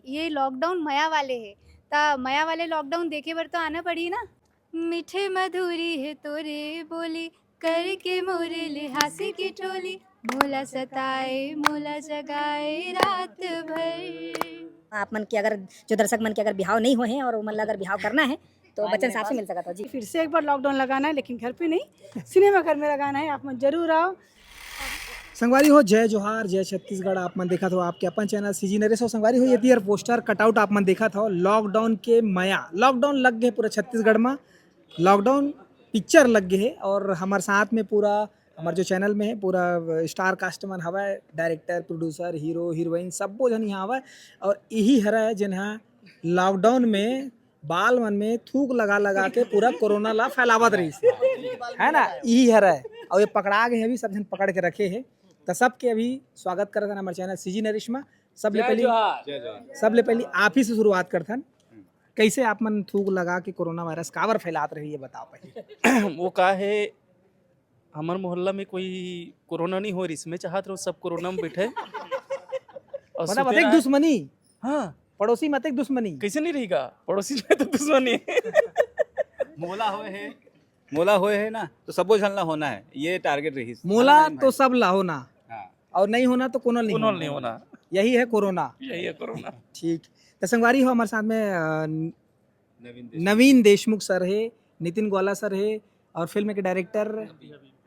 ये लॉकडाउन मया वाले है ता मया वाले लॉकडाउन देखे बर तो आना पड़ी ना। मीठे मधुरी है तोरे बोली करके मोरे लिहासी की टोली मोला सताए मोला जगाए रात भर। आप मन के अगर जो दर्शक मन के अगर बिहाव नहीं हुए हैं और मन ला अगर बिहाव करना है तो बच्चन साहब से मिल सकता था जी। फिर से एक बार लॉकडाउन लगाना है, लेकिन घर पे नहीं, सिनेमा घर में लगाना है। आप मन जरूर आओ। संगवारी हो जय जोहार जय छत्तीसगढ़। आप मन देखा था आपके अपन चैनल सीजी नरेश हो। संगवारी हो ये तीर पोस्टर कटआउट आप मन देखा था लॉकडाउन के माया। लॉकडाउन लग गए पूरा छत्तीसगढ़ में, लॉकडाउन पिक्चर लग गए है और हमारे साथ में पूरा हमारे जो चैनल में है पूरा स्टार कास्ट मन हवा है, डायरेक्टर प्रोड्यूसर हीरो हीरोइन सबो जन यहाँ हवा है। और यही हरा है जिन्हा लॉकडाउन में बाल मन में थूक लगा लगा के पूरा कोरोना ला फैलावत रही है ना, यही हरा है। और ये पकड़ा गए अभी सब जन पकड़ के रखे हैं तो सबके अभी स्वागत करते हैं हमारे चैनल सीजी नरेश में। सबले पहले आप ही से शुरुआत करते हैं। कैसे आप मन थूक लगा के कोरोना वायरस काबर फैलात रही है बताओ पहले। वो का है हमारे मोहल्ला में कोई कोरोना नहीं हो रही, इसमें चाहत रहो सब कोरोना में बैठे और मतलब सुते अतिक रहे। दुश्मनी, हाँ पड़ोसी में अतिक दुश्मनी कैसे नहीं रहेगा, पड़ोसी में तो दुश्मनी है। मोला होए है ना तो सबो झलना होना है, ये टारगेट रही। मोला तो सब ला होना हाँ। और नहीं होना तो कोनो नहीं होना, यही है कोरोना। यही है कोरोना। ठीक तो संगवारी हो हमारे साथ में नवीन देशमुख सर है, नितिन ग्वाला सर है और फिल्म के डायरेक्टर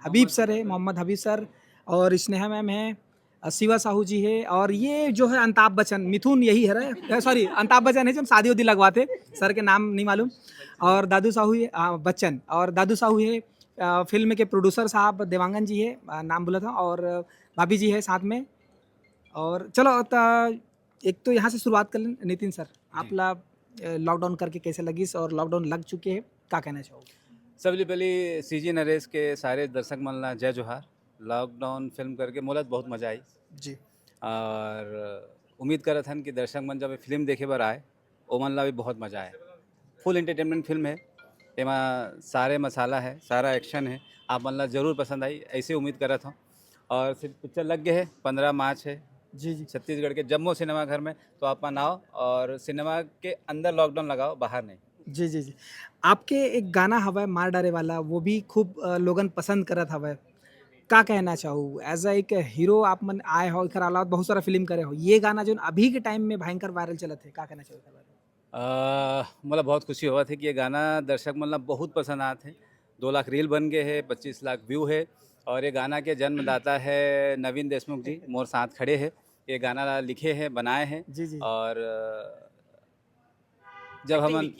हबीब सर है, मोहम्मद हबीब सर और स्नेहा मैम है, शिवा साहू जी है और ये जो है अमिताभ बच्चन मिथुन यही है, सॉरी अमिताभ बच्चन है जो शादी उदी लगवाते, सर के नाम नहीं मालूम। और दादू साहू है बच्चन और दादू साहू है फिल्म के प्रोड्यूसर साहब देवांगन जी है, नाम बोला था, और भाभी जी है साथ में। और चलो एक तो यहाँ से शुरुआत कर लें। नितिन सर आप ला लॉकडाउन करके कैसे लगी और लॉकडाउन लग चुके हैं, क्या कहना चाहोगे? सबले पहले सीजी नरेश के सारे दर्शक मन ला जय जोहार। लॉकडाउन फिल्म करके मोला तो बहुत मजा आई जी। और उम्मीद करत हन कि दर्शक मन जब फिल्म देखे बर आए ओ मन ला भी बहुत मजा आए। फुल एंटरटेनमेंट फिल्म है, एमा सारे मसाला है, सारा एक्शन है, आप मन ला जरूर पसंद आई ऐसे उम्मीद करत हूँ। और फिर पिक्चर लग गए है 15 मार्च है जी जी छत्तीसगढ़ के जम्मू सिनेमा घर में, तो आप मन आओ और सिनेमा के अंदर लॉकडाउन लगाओ, बाहर नहीं। जी जी जी। आपके एक गाना हवा है मार डारे वाला, वो भी खूब लोगन पसंद करत हवा है, क्या कहना चाहूँ? एज अ एक हीरो आप मन आए हो, इकर अलावा बहुत सारा फिल्म करे हो, ये गाना जो अभी के टाइम में भयंकर वायरल चलत है, क्या कहना चाहोगे? मला बहुत खुशी हुआ थी कि ये गाना दर्शक मन ला बहुत पसंद आते हैं। 2 लाख रील बन गए हैं, 25 लाख व्यू है और ये गाना के जन्मदाता है नवीन देशमुख जी, मोर साथ खड़े हैं। ये गाना लिखे हैं, बनाए हैं जी जी। और जब हम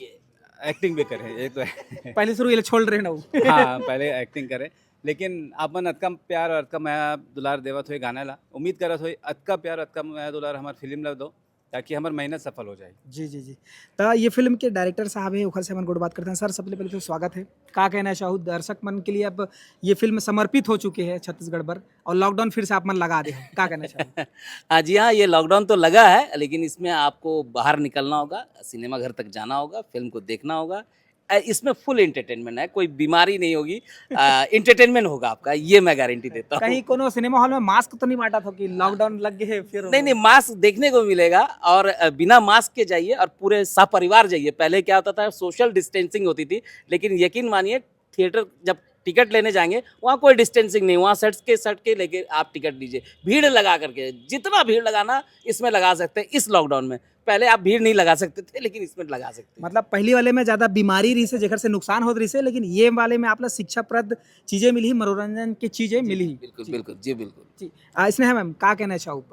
एक्टिंग भी करें एक तो पहले शुरू ये छोड़ रहे ना वो। हाँ पहले एक्टिंग करें, लेकिन अपन अतका प्यार और अतका माया दुलार देवत हो गाना ला। उम्मीद करत हो अतका प्यार अतका माया दुलार हमार फिल्म ला दो ताकि हमार मेहनत सफल हो जाए। जी जी जी। तो ये फिल्म के डायरेक्टर साहब है उखर से हम गुड बात करते हैं। सर सबसे पहले तो स्वागत है, क्या कहना चाहूँ दर्शक मन के लिए? अब ये फिल्म समर्पित हो चुके हैं छत्तीसगढ़ पर और लॉकडाउन फिर से आप मन लगा दे, क्या कहना चाहूँ? हाँ जी हाँ, ये लॉकडाउन तो लगा है, लेकिन इसमें आपको बाहर निकलना होगा, सिनेमा घर तक जाना होगा, फिल्म को देखना होगा। इसमें फुल एंटरटेनमेंट है, कोई बीमारी नहीं होगी, एंटरटेनमेंट होगा आपका, ये मैं गारंटी देता हूँ। कहीं कोनो सिनेमा हॉल में मास्क तो नहीं बांटा था कि लॉकडाउन लग गए फिर? नहीं, मास्क देखने को मिलेगा और बिना मास्क के जाइए और पूरे सपरिवार जाइए। पहले क्या होता था, सोशल डिस्टेंसिंग होती थी, लेकिन यकीन मानिए थिएटर जब टिकट लेने जाएंगे वहाँ कोई डिस्टेंसिंग नहीं, वहाँ सट के लेके आप टिकट लीजिए। भीड़ लगा करके, जितना भीड़ लगाना इसमें लगा सकते हैं इस लॉकडाउन में। पहले आप भीड़ नहीं लगा सकते थे, लेकिन इसमें लगा सकते हैं। मतलब पहली वाले में ज्यादा बीमारी रही से जेकर से नुकसान होत रही से, लेकिन ये वाले में आप शिक्षाप्रद चीजें मिली, मनोरंजन की चीजें मिली। बिल्कुल बिल्कुल जी बिल्कुल जी। इसने है मैम क्या कहना चाहूँ?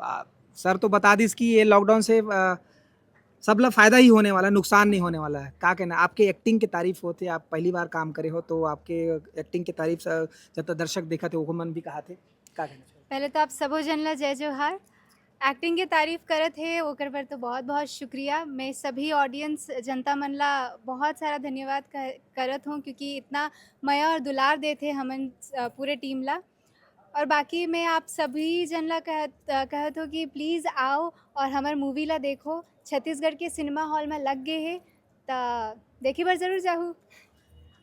सर तो बता दी कि ये लॉकडाउन से सब ला फायदा ही होने वाला, नुकसान नहीं होने वाला है, क्या कहना? आपके एक्टिंग की तारीफ होते, आप पहली बार काम करे हो तो आपके एक्टिंग की तारीफ जब तक दर्शक देखा थे वो मन भी कहा थे, क्या कहना चाहूँ? पहले तो आप सबो जन ला जय जोहार। एक्टिंग के तारीफ करत है ओकर पर तो बहुत बहुत शुक्रिया। मैं सभी ऑडियंस जनता मन ला बहुत सारा धन्यवाद करत हूँ, क्योंकि इतना माया और दुलार देते हमन पूरे टीम ला। और बाकी मैं आप सभी जन ला कहत हो कि प्लीज़ आओ और हमार मूवी ला देखो। छत्तीसगढ़ के सिनेमा हॉल में लग गए है तो देखी बार जरूर जाहू।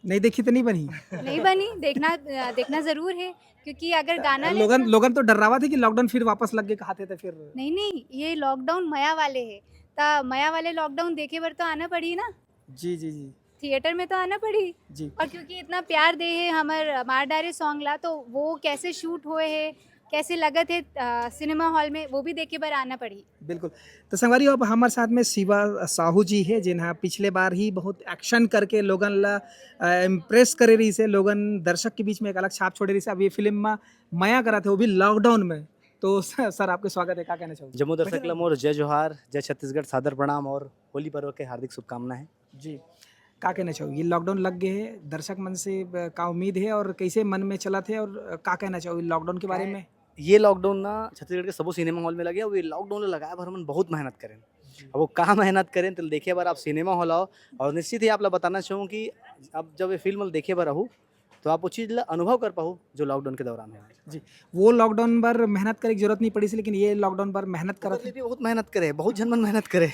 नहीं देखी तो नहीं बनी? नहीं बनी, देखना ज़रूर है, क्योंकि अगर गाना लोगन तो डर रहा थे कि लॉकडाउन फिर वापस लग गए, कहा थे फिर नहीं, ये लॉकडाउन मया वाले है ता मया वाले लॉकडाउन देखे बर तो आना पड़ी ना, जी जी जी थिएटर में तो आना पड़ी। जी और क्योंकि इतना प्यार दे है हमर मार डारे सॉन्ग ला, तो वो कैसे शूट हुए है, कैसे लगत है सिनेमा हॉल में, वो भी देखे बर आना पड़ी। बिल्कुल। तो संगवारी अब हमारे साथ में शिवा साहू जी है जिन्हा पिछले बार ही बहुत एक्शन करके लोगन ला इम्प्रेस करे रही से, लोगन दर्शक के बीच में एक अलग छाप छोड़े रही से। अब ये फिल्म में मया करा थे वो भी लॉकडाउन में। तो सर आपके स्वागत है, क्या कहना चाहोगे? जम्मू दर्शक मोर जय जोहार, जय छत्तीसगढ़, सादर प्रणाम और होली पर्व के हार्दिक शुभकामनाएं। जी, क्या कहना चाहोगे? ये लॉकडाउन लग गए है, दर्शक मन से का उम्मीद है और कैसे मन में चला थे, और क्या कहना चाहोगे लॉकडाउन के बारे में? ये लॉकडाउन ना छत्तीसगढ़ के सबो सिनेमा हॉल में लगे, अब ये लॉकडाउन लगाया भर मन बहुत मेहनत करें। अब वो कहाँ मेहनत करें तो देखिए बार आप सिनेमा हॉल आओ, और निश्चित ही आप ला बताना चाहूँ कि अब जब ये फिल्म देखे बार रहूँ तो आप वो चीज़ ला अनुभव कर पाओ जो लॉकडाउन के दौरान है। जी, वो लॉकडाउन पर मेहनत करे की जरूरत नहीं पड़ी थी, लेकिन ये लॉकडाउन पर मेहनत करा भी बहुत मेहनत करे, बहुत जनमन मेहनत करे।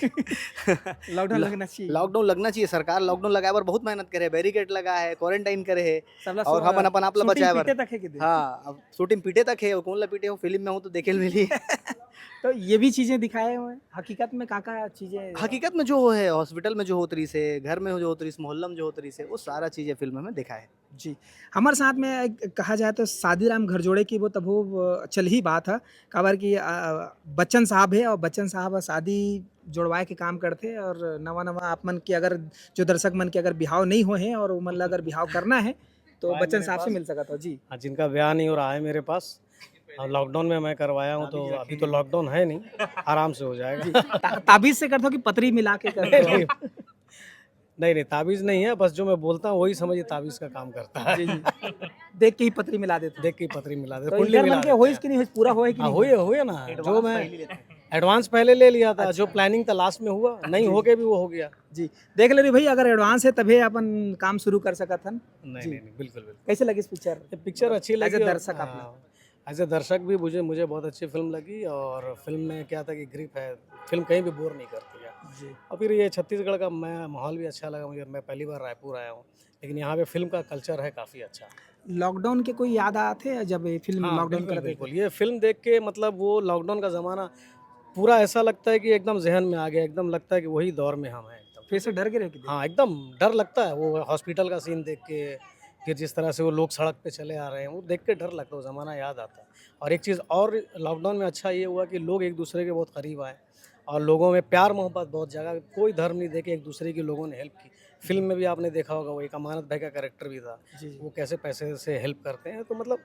लॉकडाउन लगना चाहिए। लॉकडाउन लगना चाहिए, सरकार लॉकडाउन लगाए बार बहुत मेहनत करे, बैरिकेड लगा है, क्वारंटाइन करे है, सबला और हम अपन आप ला शूटिंग बचाए पीटे बार। तक है कि दे। हाँ, अब शूटिंग पीटे तक है, कौन ला पीटे हो फिल्म में हूँ तो देखे मिली। तो ये भी चीजें दिखाए हुए हैं हकीकत में, काका चीजें हकीकत में जो है हॉस्पिटल में जो होत रही से, घर में जो होत रही से, मोहल्ला में जो होत रही से, वो सारा चीज़ें फिल्म में दिखा है। जी। हमारे साथ में कहा जाए तो सादीराम घरजोड़े की वो तब वो चल ही बात है, काबर की बच्चन साहब है और बच्चन साहब शादी जोड़वाए के काम करते, और नवा नवा आप मन के अगर जो दर्शक मन के अगर बिहाव नहीं हुए हैं और वो मन ला अगर बिहाव करना है तो आए बच्चन मेरे साहब से पास। मिल सकता हो। जी हाँ, जिनका ब्याह नहीं हो रहा है मेरे पास, और लॉकडाउन में मैं करवाया हूँ, तो अभी तो लॉकडाउन है नहीं, आराम से हो जाएगा। ताबीज से करते हो कि पतरी मिला के करते हो? नहीं, ताबीज़ नहीं है, बस जो मैं बोलता हूँ वही समझिए ताबीज़ का काम करता है। जी जी, देख के ही पतरी मिला देते देख के पतरी मिला दे, तो कुंडली इधर मिला मन के देते होइस हैं। कि नहीं होइस, पूरा होए कि हाँ, नहीं हुए ना, जो मैं एडवांस पहले ले लिया था, जो प्लानिंग था लास्ट में हुआ, नहीं हो के भी वो हो गया। जी, देख ले रही भाई, अगर एडवांस है तभी अपन काम शुरू कर सकत हन। नहीं, बिल्कुल। कैसे लगी इस पिक्चर? ये पिक्चर अच्छी As a लगी, दर्शक आप एज ए दर्शक भी मुझे बहुत अच्छी फिल्म लगी, और फिल्म में क्या था कि ग्रिप है, फिल्म कहीं भी बोर नहीं करती है। जी और फिर ये छत्तीसगढ़ का मैं माहौल भी अच्छा लगा मुझे, मैं पहली बार रायपुर आया हूँ, लेकिन यहाँ पे फिल्म का कल्चर है काफ़ी अच्छा। लॉकडाउन के कोई याद आते हैं जब ये फिल्म हाँ, लॉकडाउन कर बिल्कुल, ये फिल्म देख के मतलब वो लॉकडाउन का ज़माना पूरा ऐसा लगता है कि एकदम जहन में आ गया, एकदम लगता है कि वही दौर में हम हैं एकदम। फिर से डर के रहे? हाँ, एकदम डर लगता है, वो हॉस्पिटल का सीन देख के, फिर जिस तरह से वो लोग सड़क पे चले आ रहे हैं, वो देख के डर लगता है, वो ज़माना याद आता है। और एक चीज़ और लॉकडाउन में अच्छा ये हुआ कि लोग एक दूसरे के बहुत करीब आए, और लोगों में प्यार मोहब्बत बहुत जगह, कोई धर्म नहीं देखे, एक दूसरे की लोगों ने हेल्प की। फिल्म में भी आपने देखा होगा, वो एक अमानत भाई का कैरेक्टर भी था, वो कैसे पैसे से हेल्प करते हैं, तो मतलब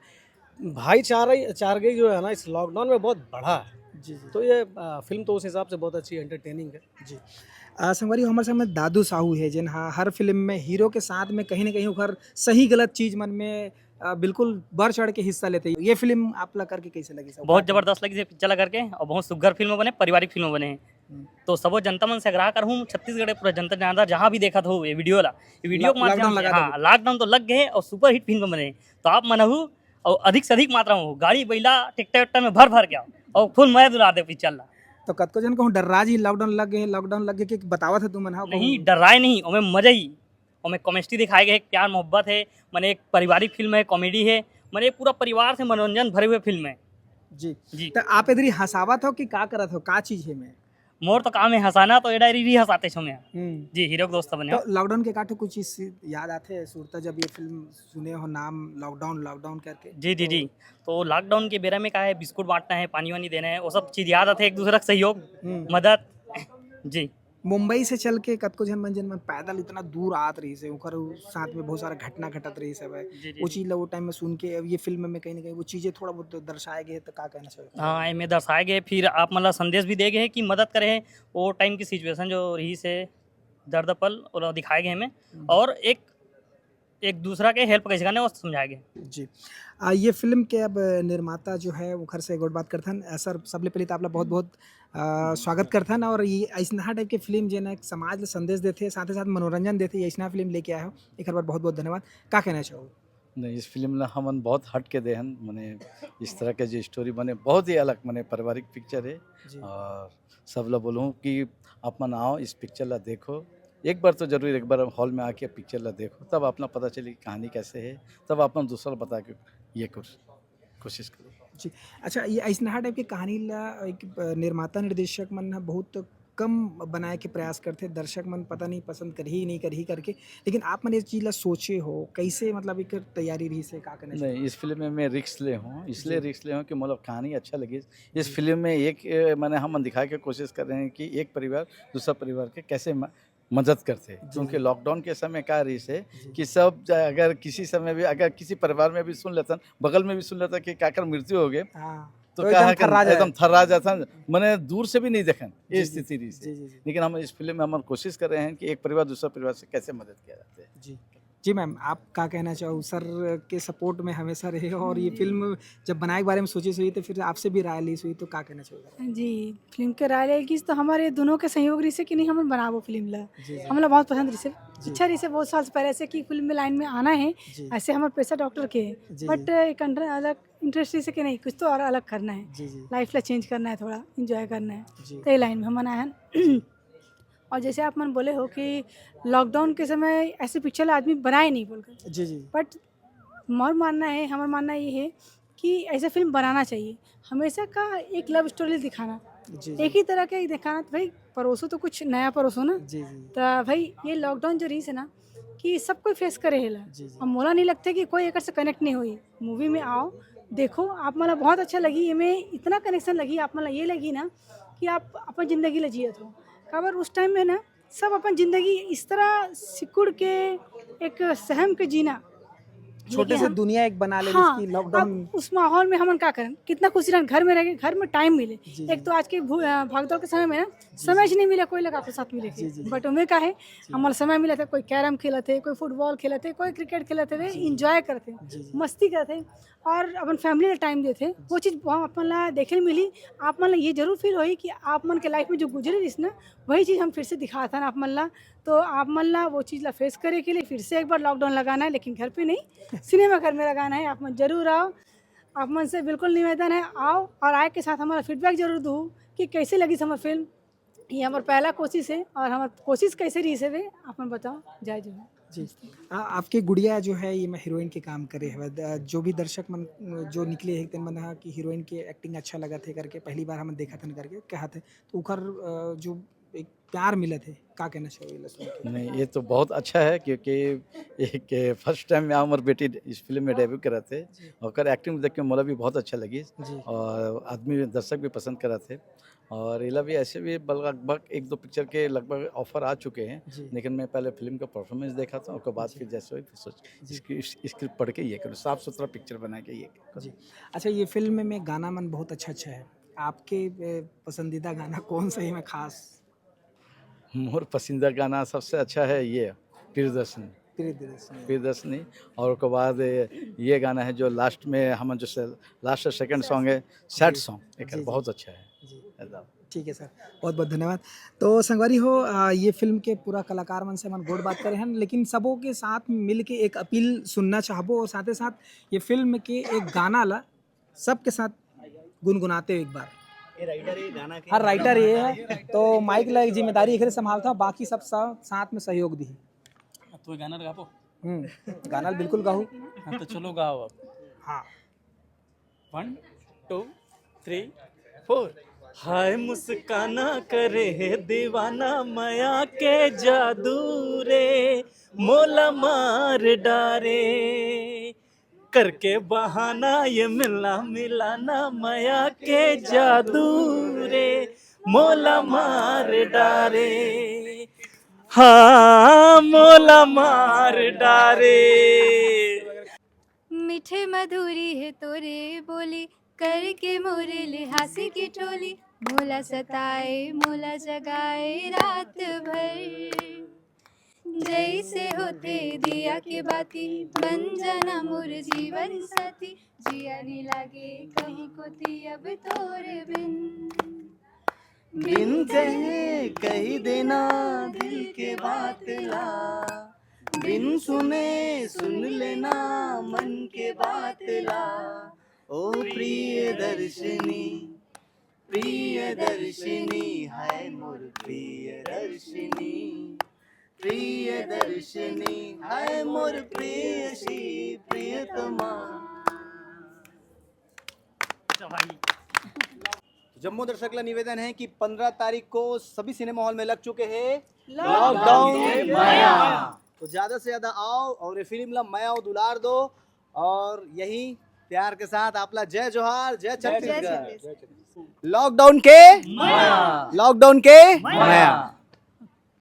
भाईचारा जो है ना इस लॉकडाउन में बहुत बढ़ा है। जी जी तो ये फिल्म तो उस हिसाब से बहुत अच्छी एंटरटेनिंग है। जी। संगवारी हमारे सामने दादू साहू है जिन हर फिल्म में हीरो के साथ में कहीं ना कहीं उखर सही गलत चीज मन में बिल्कुल बढ़ चढ़ के हिस्सा लेते हैं। ये फिल्म आप ला करके कैसे लगी? सब बहुत जबरदस्त लगी पिक्चर करके, और बहुत सुघर फिल्म बने, पारिवारिक फिल्म बने हैं। तो सबो जनता मन से आग्रह कर हूँ, छत्तीसगढ़ पूरा जनता जनार्दन जहाँ भी देखा हो ये वीडियो के माध्यम से, हाँ लॉकडाउन तो लग गए और सुपर हिट फिल्म बने, तो आप मनहू और अधिक से अधिक मात्रा में हो, गाड़ी बैला टिकट उक्टर में भर के आओ और फुल मजा दुला दे पिक्चर ला। तो कतको जन कहूँ डर्राज ही लॉकडाउन लग गए कि बतावा था तुम नहीं डराए नहीं, ओमे मजा ही, ओमे कॉमेडी दिखाए गए, प्यार मोहब्बत है, मैंने एक पारिवारिक फिल्म है, कॉमेडी है, मैंने पूरा परिवार से मनोरंजन भरे हुए फिल्म है। जी जी, तो आप इधर हंसावत हो कि का करत हो, का चीज है में? मोर तो काम है हंसाना, तो एडा भी हंसाते छो मैं। जी, हीरो के दोस्त बने। तो लॉकडाउन के काटे कुछ चीज याद आते हैं सूरता जब ये फिल्म सुने हो नाम लॉकडाउन करके? जी, तो लॉकडाउन के बेरा में क्या है, बिस्कुट बांटना है, पानी वानी देना है, वो सब चीज़ याद आते हैं, एक दूसरे का सहयोग मदद। जी, मुंबई से चल के कतको जन मन पैदल इतना दूर आत रही से, ओकर साथ में बहुत सारा घटना घटत रही सब है, वो चीज ला वो टाइम में सुन के अब ये फिल्म में कहीं ना कहीं वो चीजें थोड़ा बहुत दर्शाए गए, तो का कहना चाहिए? हाँ, इनमें दर्शाए गए, फिर आप मतलब संदेश भी दे गए कि मदद करे, वो टाइम की सिचुएशन जो रही से दर्द पल और दिखाए गए हमें, और एक दूसरा के हेल्प कैसे करने वो समझाए गए। जी। ये फिल्म के अब निर्माता जो है वो घर से गोट बात करथन सर, सबले पहले तो आपला बहुत बहुत स्वागत करथन, और ये ऐसा टाइप के फिल्म जो है समाज ला संदेश देते, साथ ही साथ मनोरंजन देते, ऐसा फिल्म लेके आए हो, एक बार बहुत बहुत धन्यवाद। का कहना चाहो? नहीं, इस फिल्म ला हमन बहुत हट के देहन, मने इस तरह के जो स्टोरी बने बहुत ही अलग, मने पारिवारिक पिक्चर है, और सब ला बोलूँ कि आप मन आओ इस पिक्चर ला देखो, एक बार तो जरूर एक बार हॉल में आके पिक्चर ला देखो, तब अपना पता चले कि कहानी कैसे है, तब अपना दूसरा बता के ये कोशिश करो। जी। अच्छा, ये ऐसा टाइप की कहानी ला एक निर्माता निर्देशक मन बहुत कम बनाए के प्रयास करते, दर्शक मन पता नहीं पसंद कर ही नहीं करके, लेकिन आप मैंने इस चीज़ ला सोचे हो कैसे, मतलब एक तैयारी रही से का करना चाहिए? नहीं, इस फिल्म में मैं रिस्क ले हूँ, इसलिए जी। रिस्क ले हूँ कि मतलब कहानी अच्छा लगी। इस फिल्म में एक मैंने हम दिखाने की कोशिश कर रहे हैं कि एक परिवार दूसरा परिवार के कैसे मदद करते हैं, क्योंकि लॉकडाउन के समय क्या रिस्क है कि सब अगर किसी समय भी अगर किसी परिवार में भी सुन लेता, बगल में भी सुन लेता कि काकर मृत्यु हो गए, हाँ, तो तो क्या एकदम है कि थर्रा जाए। एकदम थर्रा जाता, मैंने दूर से भी नहीं देखा जी, ये जी, स्थिति रही से। जी। लेकिन हम इस फिल्म में हम कोशिश कर रहे हैं कि एक परिवार दूसरा परिवार से कैसे मदद किया जाता है। जी। जी मैम, आप क्या कहना चाहो? सर के सपोर्ट में हमेशा रहे हो, और ये फ़िल्म जब बनाए के बारे में सोची हुई तो फिर आपसे भी राय ली हुई, तो क्या कहना चाहोगे? जी, फिल्म के राय की तो हमारे दोनों के सहयोग रही से कि नहीं हम बनाबो फिल्म ला। जी, जी। हमला बहुत पसंद रही से, जी। इच्छा रही से बहुत साल से पहले से कि फिल्म में लाइन में आना है। जी। ऐसे हमारे पेशा डॉक्टर के है, जी, बट एक अलग इंटरेस्ट रही से कि नहीं कुछ तो और अलग करना है, जी, जी। लाइफ ला चेंज करना है, थोड़ा एंजॉय करना है, जी। तो ये लाइन में हम आना है। और जैसे आप मन बोले हो कि लॉकडाउन के समय ऐसे पिक्चर आदमी बनाए नहीं बोलकर, जी, जी। बट हमारा मानना ये है कि ऐसा फिल्म बनाना चाहिए, हमेशा का एक लव स्टोरी दिखाना, जी, एक ही तरह के दिखाना, तो भाई परोसो तो कुछ नया परोसो ना। जी, जी। तो भाई ये लॉकडाउन जो रही है ना कि सब कोई फेस करे हेला, जी, जी। अब मोला नहीं लगता कि कोई एक से कनेक्ट नहीं हुई। मूवी में आओ देखो, आप मला बहुत अच्छा लगी, ये में इतना कनेक्शन लगी, आप मला ये लगी ना कि आप अपन ज़िंदगी ल जियत हो। खबर उस टाइम में ना सब अपन ज़िंदगी इस तरह सिकुड़ के एक सहम के जीना, छोटे लेकिन से हम दुनिया एक बना ले हाँ, जिसकी लॉकडाउन। अब उस माहौल में हमन क्या करें, कितना खुशी रहन, घर में रह के घर में टाइम मिले। जी, एक तो आज के भागदौड़ के समय में ना समय ही नहीं मिला कोई लगा आपके साथ मिले जी, जी। के, बट उनमें क्या है हमारा समय मिला था, कोई कैरम खेला थे, कोई फुटबॉल खेला थे, कोई क्रिकेट खेला थे, इंजॉय करते जी, जी। मस्ती करते और अपन फैमिली का टाइम देते, वो चीज़ वहाँ अपन ला देखे मिली। आप मन ला ये जरूर फील हुई कि आप मन के लाइफ में जो गुजरे रही ना, वही चीज़ हम फिर से दिखाता ना आप मन ला, तो आप मन ला वो चीज़ ला फेस करे के लिए फिर से एक बार लॉकडाउन लगाना है, लेकिन घर पे नहीं, सिनेमा घर में लगाना है। आप मन जरूर आओ, आप मन से बिल्कुल निवेदन है, आओ और आए के साथ हमारा फीडबैक जरूर दो कि कैसे लगी हमारी फिल्म। ये हमारा पहला कोशिश है और हमारी कोशिश कैसे रही से वे आप मन बताओ। जय जवान। जी। आपकी गुड़िया जो है ये मैं हीरोइन के काम करे है, जो भी दर्शक मन जो निकले एक दिन मन हा कि हीरोइन के एक्टिंग अच्छा लगा थे करके, पहली बार हम देखा था करके कहा थे, तो उखर जो एक प्यार मिला थे, क्या कहना चाहिए? नहीं, ये तो बहुत अच्छा है, क्योंकि एक फर्स्ट टाइम मैं हमारी बेटी इस फिल्म में डेब्यू करा थे, और एक्टिंग देख के मोला भी बहुत अच्छा लगी, जी। और आदमी दर्शक भी पसंद करा थे। और इला भी ऐसे भी लगभग 1-2 पिक्चर के लगभग ऑफर आ चुके हैं, जी। लेकिन मैं पहले फिल्म का परफॉर्मेंस देखा था, उसके बाद फिर जैसे हुई फिर सोच स्क्रिप्ट पढ़ के ये करूँ, साफ सुथरा पिक्चर बना के ये करूँ। जी। अच्छा, ये फिल्म में गाना मन बहुत अच्छा है, आपके पसंदीदा गाना कौन सा है में खास? मोर पसंदीदा गाना सबसे अच्छा है ये प्रियदर्शनी, प्रियदर्शनी। और उसके बाद ये गाना है जो लास्ट में हम जो लास्ट सेकंड सॉन्ग है, सैड सॉन्ग, एक जी, जी। बहुत अच्छा है। जी। एकदम। ठीक है सर, बहुत बहुत धन्यवाद। तो संगवारी हो, ये फिल्म के पूरा कलाकार मन से मन गोड बात करे हैं, लेकिन सबों के साथ मिल के एक अपील सुनना चाहबो, और साथ ही साथ ये फिल्म के एक गाना ला सबके साथ गुनगुनाते हो एक बार। हर राइटर ये है, तो माइक ला एक जिम्मेदारी एक संभालता हूँ, बाकी सब साथ में सहयोग दी। तो गाना गा पो। गाना बिल्कुल गाओ। हाँ तो चलो गाओ अब। हाँ। 1 2 3 4। हाय मुस्काना करे है दीवाना, माया के जादू रे मोला मार डारे, करके बहाना ये मिलना मिलाना, माया के जादू रे मोला मार डारे, हाँ मोला मार डारे। मीठे मधुरी है तोरे बोली, करके मोरे लिहासी की टोली, मोला सताए मोला जगाए रात भर, जैसे होते दिया के बाती, बन जाना मोर जीवन साथी, जिया नहीं लागे कहीं को थी अब तोरे बिन, बिन कहे कही देना दिल के बात ला, बिन सुने सुन लेना मन के बात ला, ओ प्रिय दर्शनी हाय मोर प्रिय दर्शनी हाय मोर प्रियसी प्रियतमा। जम्मू दर्शक ला निवेदन है कि 15 तारीख को सभी सिनेमा हॉल में लग चुके हैं लॉकडाउन माया। तो ज्यादा से ज्यादा आओ और ये फिल्म ला माया और दुलार दो, और यही प्यार के साथ आपला जय जोहार, जय छत्तीसगढ़। लॉकडाउन के माया।